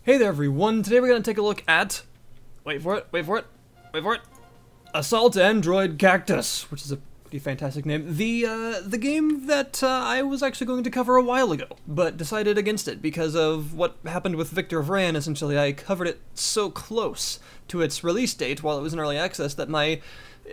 Hey there everyone, today we're going to take a look at, wait for it, Assault Android Cactus, which is a pretty fantastic name. The game that I was actually going to cover a while ago, but decided against it because of what happened with Victor of Ran. Essentially, I covered it so close to its release date while it was in early access that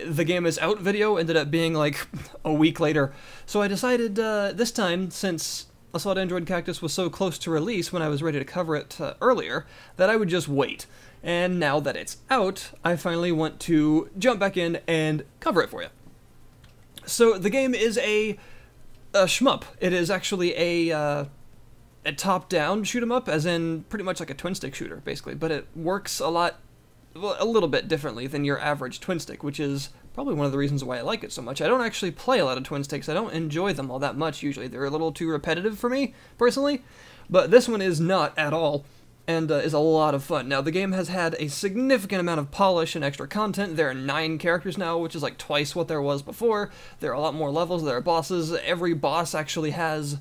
the game is out video ended up being like a week later. So I decided this time, since Assault Android Cactus was so close to release when I was ready to cover it earlier, that I would just wait. And now that it's out, I finally want to jump back in and cover it for you. So the game is a shmup. It is actually a top-down shoot-'em-up, as in pretty much like a twin-stick shooter, basically. But it works a little bit differently than your average twin-stick, which is probably one of the reasons why I like it so much. I don't actually play a lot of twin sticks. I don't enjoy them all that much usually. They're a little too repetitive for me, personally. But this one is not at all, and is a lot of fun. Now, the game has had a significant amount of polish and extra content. There are 9 characters now, which is like twice what there was before. There are a lot more levels. There are bosses. Every boss actually has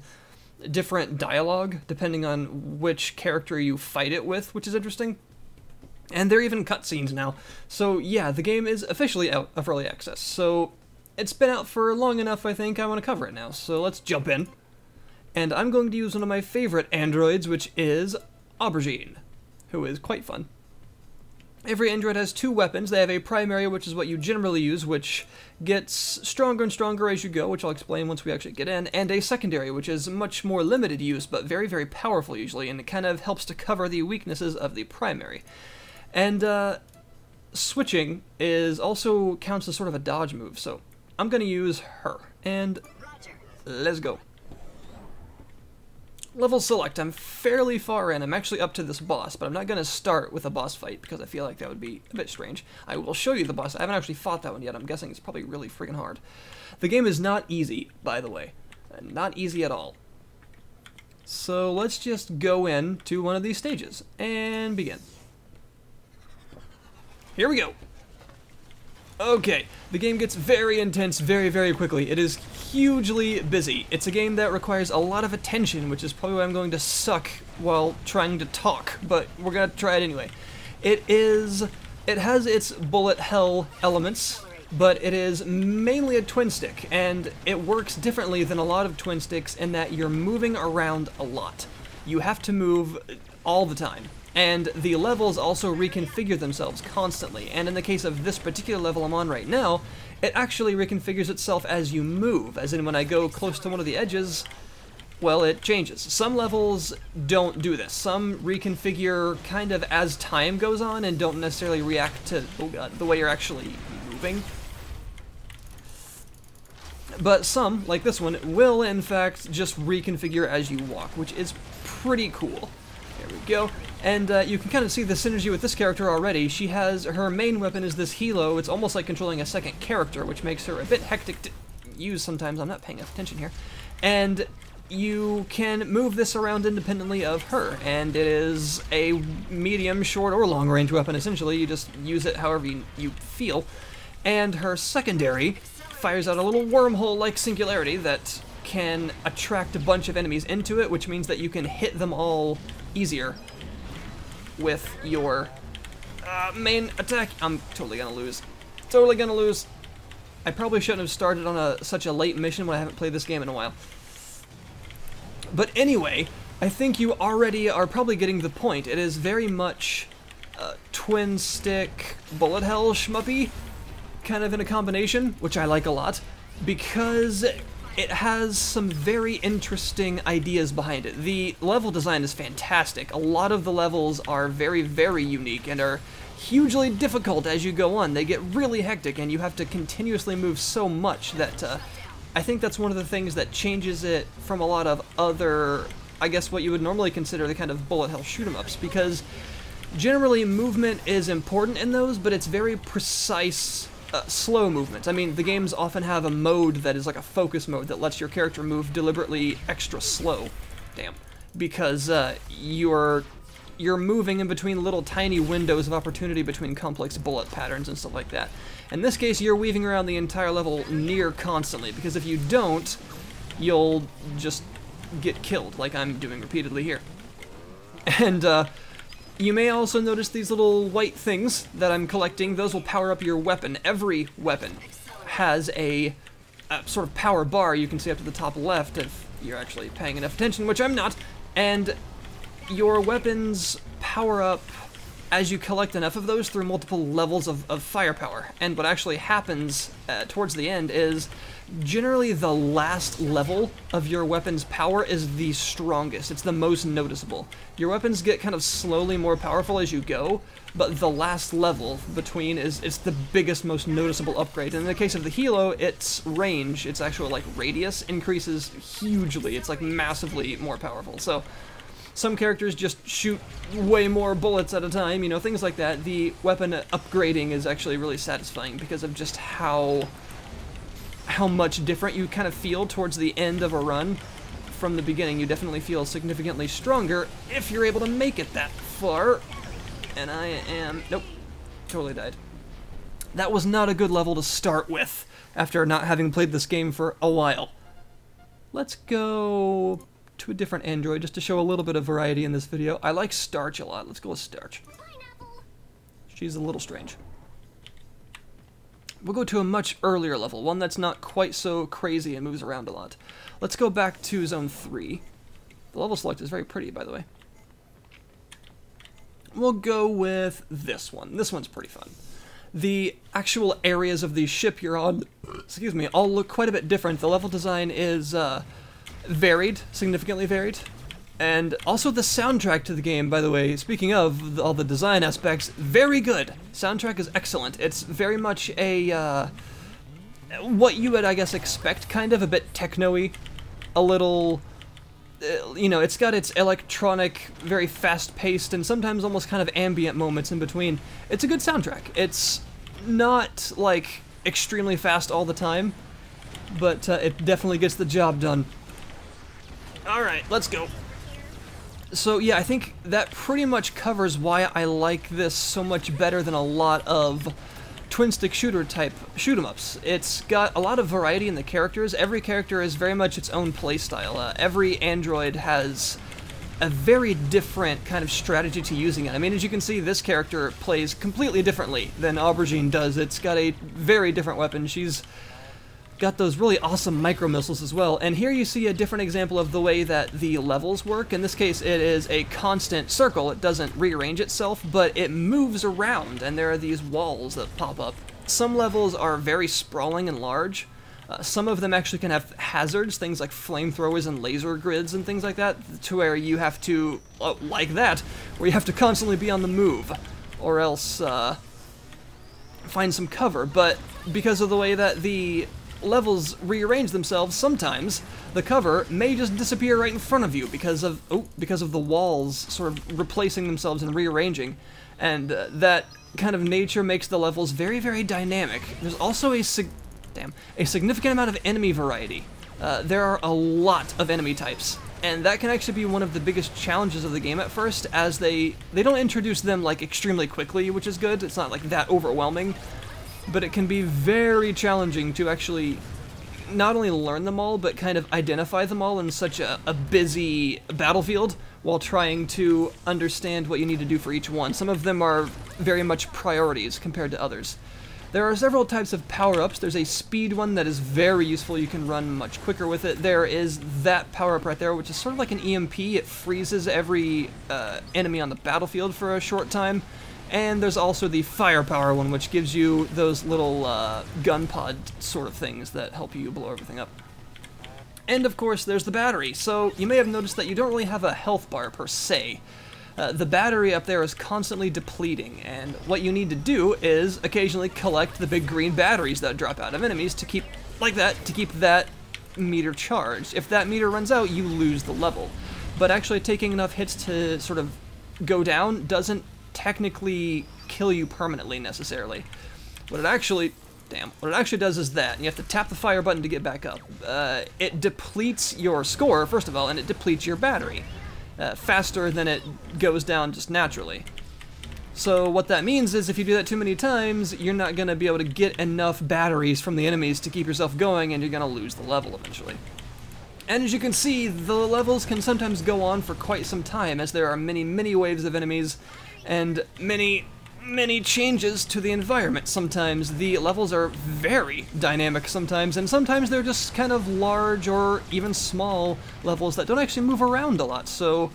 different dialogue, depending on which character you fight it with, which is interesting. And there are even cutscenes now. So yeah, the game is officially out of early access. So it's been out for long enough, I think I want to cover it now. So let's jump in. And I'm going to use one of my favorite androids, which is Aubergine, who is quite fun. Every android has 2 weapons. They have a primary, which is what you generally use, which gets stronger and stronger as you go, which I'll explain once we actually get in, and a secondary, which is much more limited use, but very, very powerful usually, and it kind of helps to cover the weaknesses of the primary. And switching also counts as sort of a dodge move, so I'm going to use her, and let's go. Level select, I'm fairly far in. I'm actually up to this boss, but I'm not going to start with a boss fight because I feel like that would be a bit strange. I will show you the boss. I haven't actually fought that one yet. I'm guessing it's probably really freaking hard. The game is not easy, by the way. Not easy at all. So let's just go in to one of these stages and begin. Here we go. Okay, the game gets very intense very, very quickly. It is hugely busy. It's a game that requires a lot of attention, which is probably why I'm going to suck while trying to talk, but we're gonna try it anyway. It has its bullet hell elements, but it is mainly a twin stick, and it works differently than a lot of twin sticks in that you're moving around a lot. You have to move all the time. And the levels also reconfigure themselves constantly, and in the case of this particular level I'm on right now, it actually reconfigures itself as you move, as in when I go close to one of the edges, well, it changes. Some levels don't do this. Some reconfigure kind of as time goes on and don't necessarily react to, oh god, the way you're actually moving. But some, like this one, will in fact just reconfigure as you walk, which is pretty cool. There we go. And you can kind of see the synergy with this character already. She has, her main weapon is this helo. It's almost like controlling a second character, which makes her a bit hectic to use sometimes. I'm not paying attention here. And you can move this around independently of her. And it is a medium, short, or long range weapon, essentially. You just use it however you feel. And her secondary fires out a little wormhole-like singularity that can attract a bunch of enemies into it, which means that you can hit them all easier with your main attack. I'm totally gonna lose. Totally gonna lose. I probably shouldn't have started on such a late mission when I haven't played this game in a while. But anyway, I think you already are probably getting the point. It is very much twin stick bullet hell shmuppy, kind of in a combination, which I like a lot, because it has some very interesting ideas behind it. The level design is fantastic. A lot of the levels are very, very unique and are hugely difficult as you go on. They get really hectic and you have to continuously move so much that I think that's one of the things that changes it from a lot of other, I guess what you would normally consider the kind of bullet hell shoot-'em-ups, because generally movement is important in those, but it's very precise, slow movements. I mean, the games often have a mode that is like a focus mode that lets your character move deliberately extra slow. Damn. Because you're moving in between little tiny windows of opportunity between complex bullet patterns and stuff like that. In this case, you're weaving around the entire level near constantly, because if you don't, you'll just get killed, like I'm doing repeatedly here. And You may also notice these little white things that I'm collecting. Those will power up your weapon. Every weapon has a sort of power bar you can see up to the top left if you're actually paying enough attention, which I'm not. And your weapons power up as you collect enough of those through multiple levels of firepower. And what actually happens towards the end is generally the last level of your weapon's power is the strongest. It's the most noticeable. Your weapons get kind of slowly more powerful as you go, but the last level between it's the biggest, most noticeable upgrade. And in the case of the Hilo, its range, its actual like radius increases hugely. It's like massively more powerful. So some characters just shoot way more bullets at a time, you know, things like that. The weapon upgrading is actually really satisfying because of just how much different you kind of feel towards the end of a run. From the beginning, you definitely feel significantly stronger if you're able to make it that far. And I am... nope. Totally died. That was not a good level to start with after not having played this game for a while. Let's go to a different android just to show a little bit of variety in this video. I like Starch a lot. Let's go with Starch. She's a little strange. We'll go to a much earlier level, one that's not quite so crazy and moves around a lot. Let's go back to Zone 3. The level select is very pretty, by the way. We'll go with this one. This one's pretty fun. The actual areas of the ship you're on, excuse me, all look quite a bit different. The level design is varied, significantly varied. And also the soundtrack to the game, by the way, speaking of all the design aspects, very good. Soundtrack is excellent. It's very much a, what you would, I guess, expect, kind of, a bit techno-y, a little, you know, it's got its electronic, very fast-paced, and sometimes almost kind of ambient moments in between. It's a good soundtrack. It's not, like, extremely fast all the time, but it definitely gets the job done. Alright, let's go. So yeah, I think that pretty much covers why I like this so much better than a lot of twin-stick shooter type shoot-em-ups. It's got a lot of variety in the characters. Every character is very much its own playstyle. Every android has a very different kind of strategy to using it. I mean, as you can see, this character plays completely differently than Aubergine does. It's got a very different weapon. She's got those really awesome micro-missiles as well. And here you see a different example of the way that the levels work. In this case, it is a constant circle. It doesn't rearrange itself, but it moves around, and there are these walls that pop up. Some levels are very sprawling and large. Some of them actually can have hazards, things like flamethrowers and laser grids and things like that, to where you have to, like that, where you have to constantly be on the move, or else find some cover. But because of the way that the levels rearrange themselves, sometimes the cover may just disappear right in front of you because of the walls sort of replacing themselves and rearranging, and that kind of nature makes the levels very, very dynamic. There's also a significant amount of enemy variety. There are a lot of enemy types, and that can actually be one of the biggest challenges of the game at first, as they don't introduce them like extremely quickly, which is good. It's not like that overwhelming. But it can be very challenging to actually not only learn them all, but kind of identify them all in such a busy battlefield while trying to understand what you need to do for each one. Some of them are very much priorities compared to others. There are several types of power-ups. There's a speed one that is very useful. You can run much quicker with it. There is that power-up right there, which is sort of like an EMP. It freezes every enemy on the battlefield for a short time. And there's also the firepower one, which gives you those little gun pod sort of things that help you blow everything up. And of course, there's the battery. So you may have noticed that you don't really have a health bar per se. The battery up there is constantly depleting, and what you need to do is occasionally collect the big green batteries that drop out of enemies to keep, like that, to keep that meter charged. If that meter runs out, you lose the level. But actually taking enough hits to sort of go down doesn't technically kill you permanently necessarily. What it actually does is that, and you have to tap the fire button to get back up. It depletes your score, first of all, and it depletes your battery faster than it goes down just naturally. So what that means is if you do that too many times, you're not going to be able to get enough batteries from the enemies to keep yourself going, and you're going to lose the level eventually. And as you can see, the levels can sometimes go on for quite some time, as there are many, many waves of enemies, and many changes to the environment. Sometimes the levels are very dynamic sometimes, and sometimes they're just kind of large or even small levels that don't actually move around a lot, so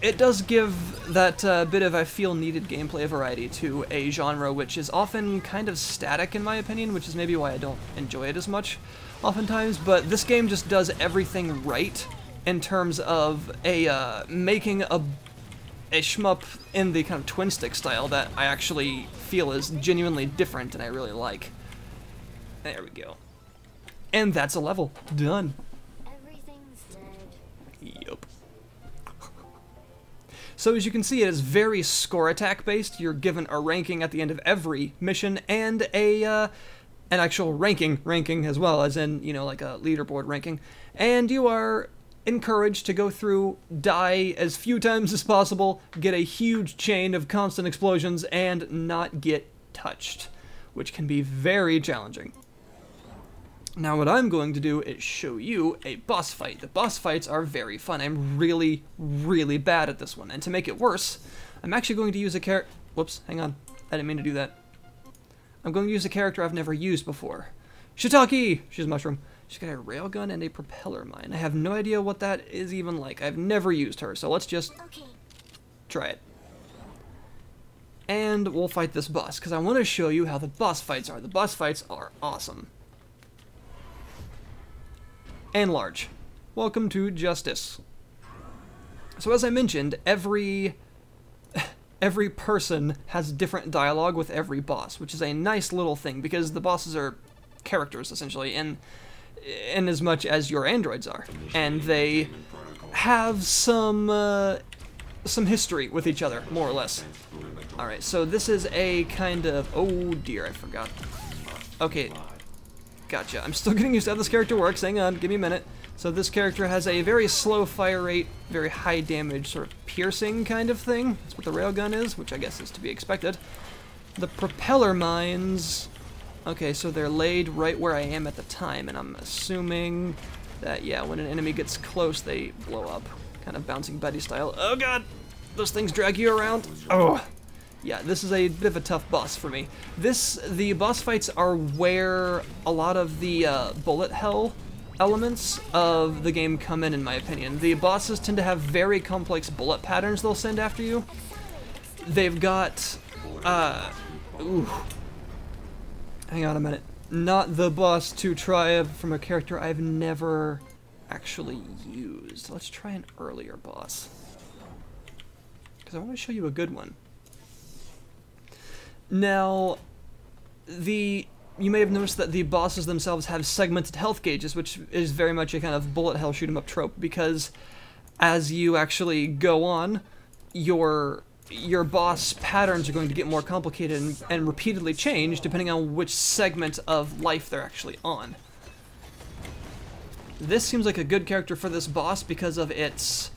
it does give that bit of, I feel, needed gameplay variety to a genre which is often kind of static in my opinion, which is maybe why I don't enjoy it as much oftentimes, but this game just does everything right in terms of making a shmup in the kind of twin stick style that I actually feel is genuinely different and I really like. There we go. And that's a level. Done. Everything's dead. Yup. So as you can see, it is very score attack based. You're given a ranking at the end of every mission and an actual ranking as well, as in, you know, like a leaderboard ranking. And you are encouraged to go through, die as few times as possible, get a huge chain of constant explosions, and not get touched, which can be very challenging. Now what I'm going to do is show you a boss fight. The boss fights are very fun. I'm really bad at this one, and to make it worse, I'm actually going to use a character. Whoops, hang on. I didn't mean to do that. I'm going to use a character I've never used before. Shiitake! She's a mushroom. She's got a railgun and a propeller mine. I have no idea what that is even like. I've never used her, so let's just try it. And we'll fight this boss, because I want to show you how the boss fights are. The boss fights are awesome. And large. Welcome to Justice. So as I mentioned, every person has different dialogue with every boss, which is a nice little thing, because the bosses are characters, essentially, in as much as your androids are. And they have some history with each other, more or less. Alright, so this is a kind of... Oh dear, I forgot. Okay, gotcha. I'm still getting used to how this character works. Hang on, give me a minute. So this character has a very slow fire rate, very high damage, sort of piercing kind of thing. That's what the railgun is, which I guess is to be expected. The propeller mines... Okay, so they're laid right where I am at the time, and I'm assuming that, yeah, when an enemy gets close, they blow up. Kind of Bouncing Betty style. Oh god! Those things drag you around. Oh! Yeah, this is a bit of a tough boss for me. The boss fights are where a lot of the bullet hell elements of the game come in my opinion. The bosses tend to have very complex bullet patterns they'll send after you. They've got, ooh. Hang on a minute. Not the boss to try from a character I've never actually used. Let's try an earlier boss, because I want to show you a good one. Now, you may have noticed that the bosses themselves have segmented health gauges, which is very much a kind of bullet hell shoot 'em up trope, because as you actually go on, your boss patterns are going to get more complicated and repeatedly change depending on which segment of life they're actually on. This seems like a good character for this boss because of its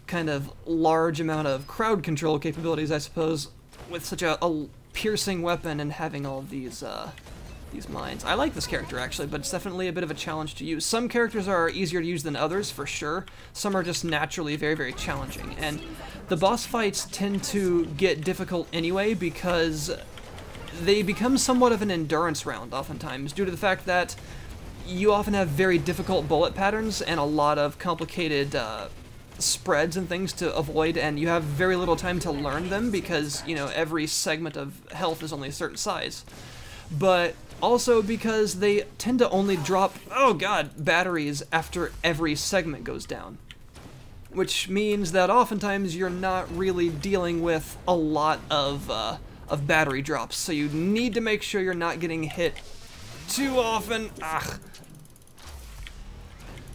kind of large amount of crowd control capabilities, I suppose, with such a piercing weapon and having all of these mines. I like this character actually, but it's definitely a bit of a challenge to use. Some characters are easier to use than others, for sure. Some are just naturally very challenging, and the boss fights tend to get difficult anyway because they become somewhat of an endurance round oftentimes, due to the fact that you often have very difficult bullet patterns and a lot of complicated spreads and things to avoid, and you have very little time to learn them because, you know, every segment of health is only a certain size. But also because they tend to only drop, oh god, batteries after every segment goes down. Which means that oftentimes you're not really dealing with a lot of battery drops, so you need to make sure you're not getting hit too often. Ugh.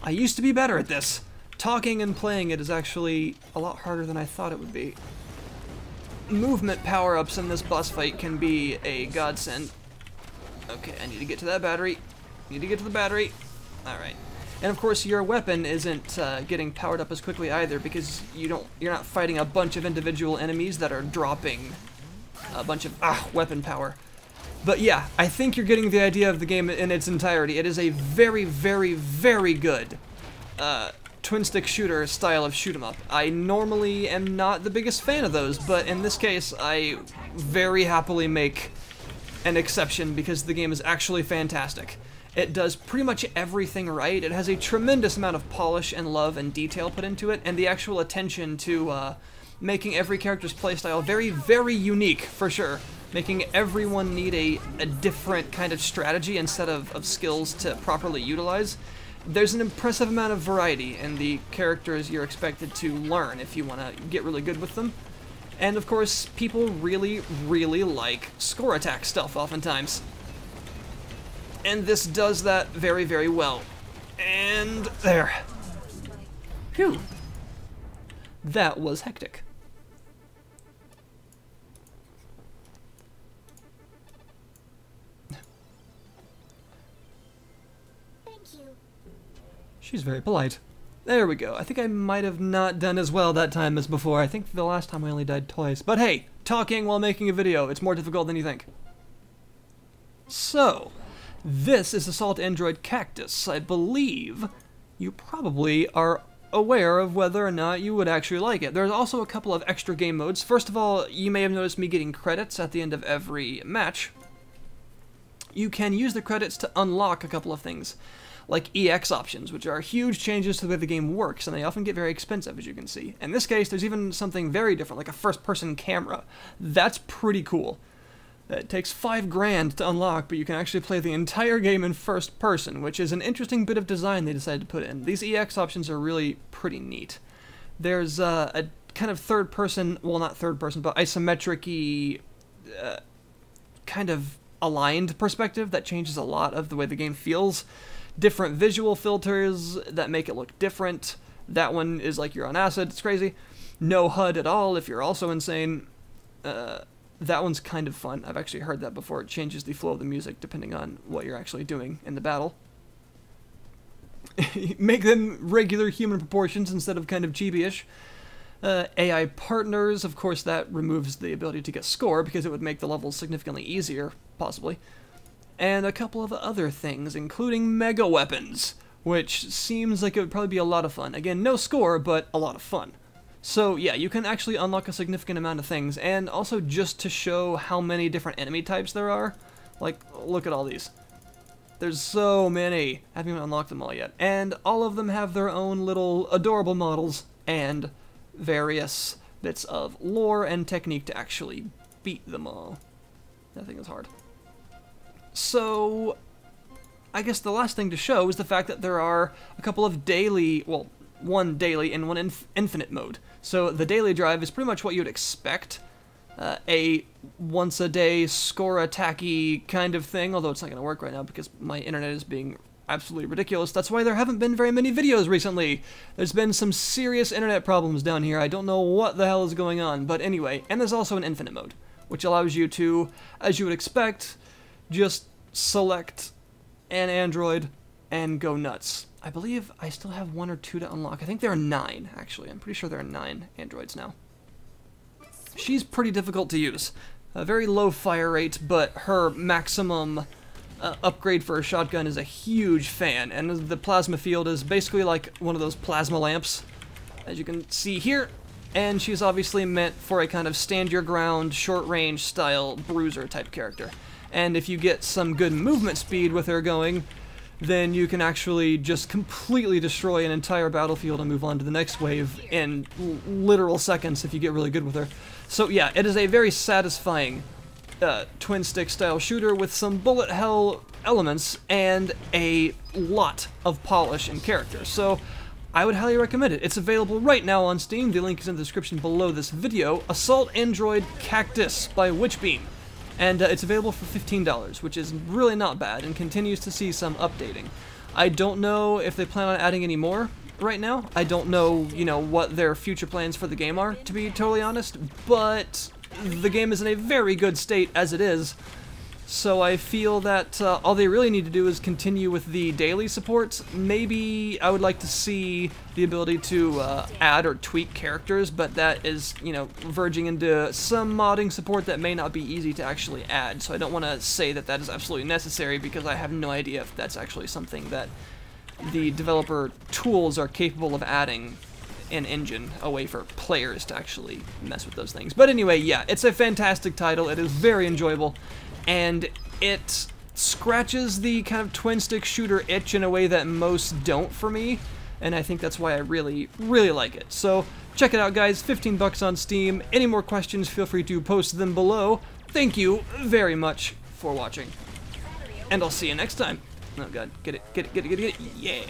I used to be better at this. Talking and playing it is actually a lot harder than I thought it would be. Movement power-ups in this boss fight can be a godsend. Okay, I need to get to that battery. Need to get to the battery. Alright. And of course your weapon isn't getting powered up as quickly either, because you're not fighting a bunch of individual enemies that are dropping a bunch of weapon power. But yeah, I think you're getting the idea of the game in its entirety. It is a very good twin-stick shooter style of shoot 'em up. I normally am not the biggest fan of those, but in this case, I very happily make an exception because the game is actually fantastic. It does pretty much everything right. It has a tremendous amount of polish and love and detail put into it, and the actual attention to making every character's playstyle very, very unique, for sure. Making everyone need a different kind of strategy instead of skills to properly utilize. There's an impressive amount of variety in the characters you're expected to learn if you want to get really good with them. And of course, people really, really like score attack stealth oftentimes. And this does that very, very well. And there. Phew. That was hectic. She's very polite. There we go. I think I might have not done as well that time as before. I think the last time I only died twice. But hey, talking while making a video, it's more difficult than you think. So, this is Assault Android Cactus. I believe you probably are aware of whether or not you would actually like it. There's also a couple of extra game modes. First of all, you may have noticed me getting credits at the end of every match. You can use the credits to unlock a couple of things, like EX options, which are huge changes to the way the game works, and they often get very expensive, as you can see. In this case, there's even something very different, like a first-person camera. That's pretty cool. It takes $5 to unlock, but you can actually play the entire game in first person, which is an interesting bit of design they decided to put in. These EX options are really pretty neat. There's a kind of third-person, well, not third-person, but isometric-y kind of aligned perspective that changes a lot of the way the game feels. Different visual filters that make it look different. That one is like you're on acid. It's crazy. No HUD at all if you're also insane. That one's kind of fun. I've actually heard that before. It changes the flow of the music depending on what you're actually doing in the battle. Make them regular human proportions instead of kind of chibi-ish. AI partners, of course, that removes the ability to get score because it would make the levels significantly easier, possibly. And a couple of other things, including mega weapons, which seems like it would probably be a lot of fun. Again, no score, but a lot of fun. So yeah, you can actually unlock a significant amount of things, and also just to show how many different enemy types there are, like, look at all these. There's so many. I haven't even unlocked them all yet. And all of them have their own little adorable models and various bits of lore and technique to actually beat them all. That thing is hard. So, I guess the last thing to show is the fact that there are a couple of daily, well, one daily and one infinite mode. So the daily drive is pretty much what you'd expect. A once-a-day score-attacky kind of thing, although it's not going to work right now because my internet is being absolutely ridiculous. That's why there haven't been very many videos recently. There's been some serious internet problems down here. I don't know what the hell is going on, but anyway. And there's also an infinite mode, which allows you to, as you would expect, just select an android and go nuts. I believe I still have 1 or 2 to unlock. I think there are 9, actually. I'm pretty sure there are 9 androids now. She's pretty difficult to use. A very low fire rate, but her maximum upgrade for a shotgun is a huge fan, and the plasma field is basically like one of those plasma lamps, as you can see here. And she's obviously meant for a kind of stand-your-ground, short-range style bruiser type character. And if you get some good movement speed with her going, then you can actually just completely destroy an entire battlefield and move on to the next wave in literal seconds if you get really good with her. So yeah, it is a very satisfying twin-stick style shooter with some bullet hell elements and a lot of polish and character. So I would highly recommend it. It's available right now on Steam. The link is in the description below this video. Assault Android Cactus by Witchbeam. And it's available for $15, which is really not bad, and continues to see some updating. I don't know if they plan on adding any more right now. I don't know, you know, what their future plans for the game are, to be totally honest, but the game is in a very good state as it is. So I feel that all they really need to do is continue with the daily support. Maybe I would like to see the ability to add or tweak characters, but that is, you know, verging into some modding support that may not be easy to actually add. So I don't want to say that that is absolutely necessary because I have no idea if that's actually something that the developer tools are capable of adding an engine, a way for players to actually mess with those things. But anyway, yeah, it's a fantastic title. It is very enjoyable, and it scratches the kind of twin-stick shooter itch in a way that most don't for me, and I think that's why I really, really like it. So check it out, guys. 15 bucks on Steam. Any more questions, feel free to post them below. Thank you very much for watching, and I'll see you next time. Oh god, get it, yeah.